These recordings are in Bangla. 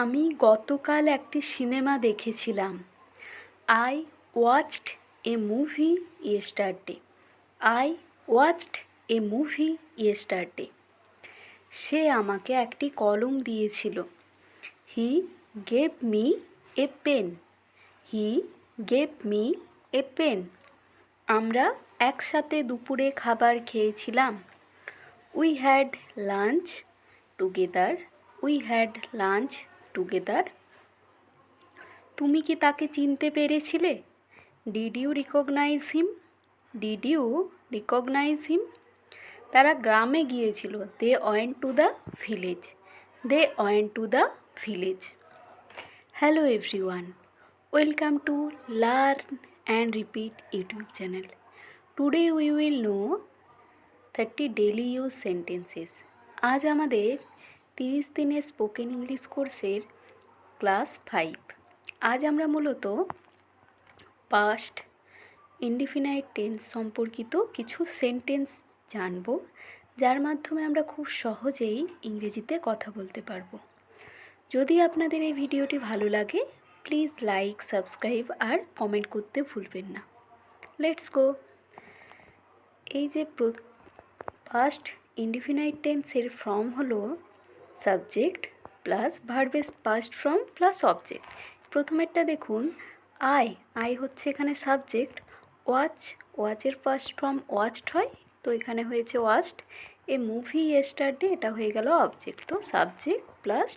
আমি গতকাল একটি সিনেমা দেখেছিলাম। I watched a movie yesterday. I watched a movie yesterday. সে আমাকে একটি কলম দিয়েছিল। He gave me a pen. He gave me a pen. আমরা একসাথে দুপুরে খাবার খেয়েছিলাম। We had lunch together. We had lunch together. তুমি কি তাকে চিনতে পেরেছিলে? Did you recognise him? Did you recognise him? তারা গ্রামে গিয়েছিল। They went to the village. They went to the village. Hello everyone, welcome to learn and repeat YouTube channel. Today we will know 30 daily use sentences. আজ আমাদের 30 দিনের স্পোকেন ইংলিশ কোর্সের ক্লাস 5। আজ আমরা মূলত পাস্ট ইনডিফিনাইট টেন্স সম্পর্কিত কিছু সেন্টেন্স জানব, যার মাধ্যমে আমরা খুব সহজেই ইংরেজিতে কথা বলতে পারবো। যদি আপনাদের এই ভিডিওটি ভালো লাগে, প্লিজ লাইক, সাবস্ক্রাইব আর কমেন্ট করতে ভুলবেন না। Let's go. এই যে পাস্ট ইনডিফিনাইট টেন্সের ফর্ম হলো সাবজেক্ট প্লাস ভার্বের পাস্ট ফর্ম প্লাস অবজেক্ট। প্রথমেরটা দেখুন, আই হচ্ছে এখানে সাবজেক্ট। ওয়াচের পাস্ট ফর্ম ওয়াচড হয়, তো এখানে হয়েছে ওয়াচড। এ মুভি ইয়েস্টারডে, এটা হয়ে গেল অবজেক্ট। তো সাবজেক্ট প্লাস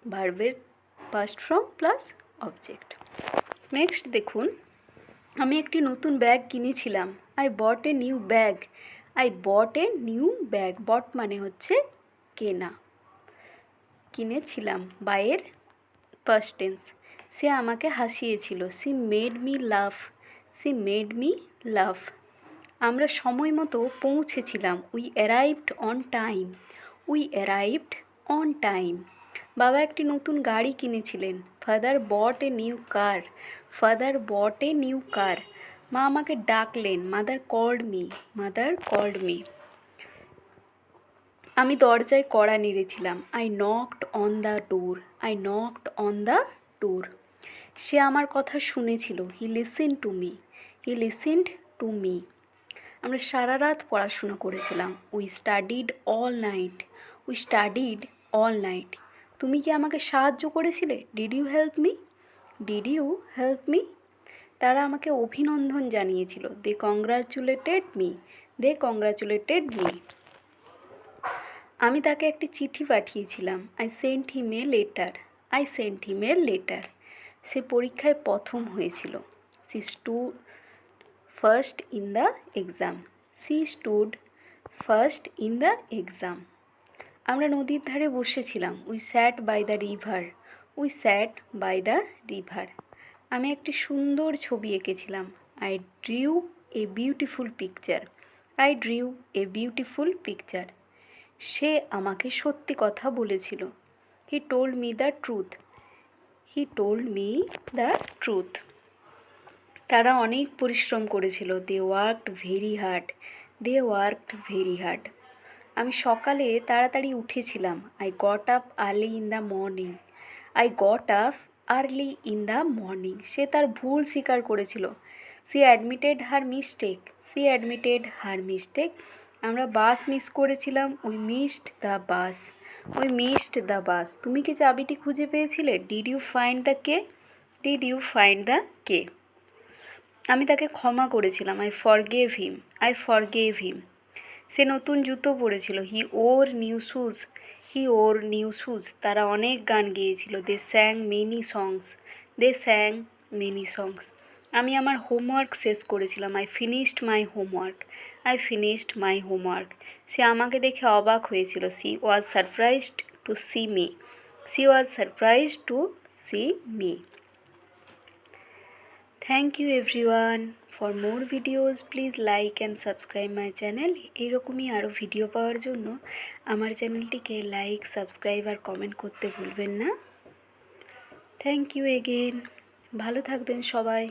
ভার্বের past form plus object. Next দেখুন, আমি একটি নতুন ব্যাগ কিনেছিলাম। I bought a new bag. I bought a new bag. Bought মানে হচ্ছে কেনা, কিনেছিলাম। বাইয়ের পাস্ট টেন্স। সে আমাকে হাসিয়েছিল। She made me laugh. She made me laugh. আমরা সময় মতো পৌঁছেছিলাম। We arrived on time. We arrived on time. বাবা একটি নতুন গাড়ি কিনেছিলেন। Father bought a new car. Father bought a new car. মা আমাকে ডাকলেন। Mother called me. Mother called me. আমি দরজায় কড়া নেড়েছিলাম। I knocked on the door. I knocked on the door. সে আমার কথা শুনেছিল। He listened to me. He listened to me. আমরা সারা রাত পড়াশুনো করেছিলাম। We studied all night. We studied all night. তুমি কি আমাকে সাহায্য করেছিলে? Did you help me? Did you help me? তারা আমাকে অভিনন্দন জানিয়েছিল। দে congratulated me. They congratulated me. আমি তাকে একটি চিঠি পাঠিয়েছিলাম। I sent him a letter. I sent him a letter. সে পরীক্ষায় প্রথম হয়েছিল। She stood first in the exam. She stood first in the exam. আমরা নদীর ধারে বসেছিলাম। We sat by the river. We sat by the river. আমি একটি সুন্দর ছবি এঁকেছিলাম। I drew a beautiful picture. I drew a beautiful picture. সে আমাকে সত্যি কথা বলেছিল। হি told me the truth. He told me the truth. তারা অনেক পরিশ্রম করেছিল। They worked very hard. They worked very hard. আমি সকালে তাড়াতাড়ি উঠেছিলাম। I got up early in the morning. I got up early in the morning. সে তার ভুল স্বীকার করেছিল। She admitted her mistake. She admitted her mistake. আমরা বাস মিস করেছিলাম। We missed the bus. We missed the bus. তুমি কি চাবিটি খুঁজে পেয়েছিলে? Did you find the key? Did you find the key? আমি তাকে ক্ষমা করেছিলাম। I forgave him. I forgave him. সে নতুন জুতো পরেছিল। He wore new shoes. He wore new shoes. তারা অনেক গান গেয়েছিল। দে স্যাং মেনি সংস। দে স্যাং মেনি সংস। আমি আমার হোমওয়ার্ক শেষ করেছিলাম। I finished my homework. I finished my homework. সে আমাকে দেখে অবাক হয়েছিল। She was surprised to see me. She was surprised to see me. Thank you everyone. For more videos please like and subscribe my channel. এইরকমই আরও ভিডিও পাওয়ার জন্য আমার চ্যানেলটিকে লাইক, সাবস্ক্রাইব আর কমেন্ট করতে ভুলবেন না। Thank you again. ভালো থাকবেন সবাই।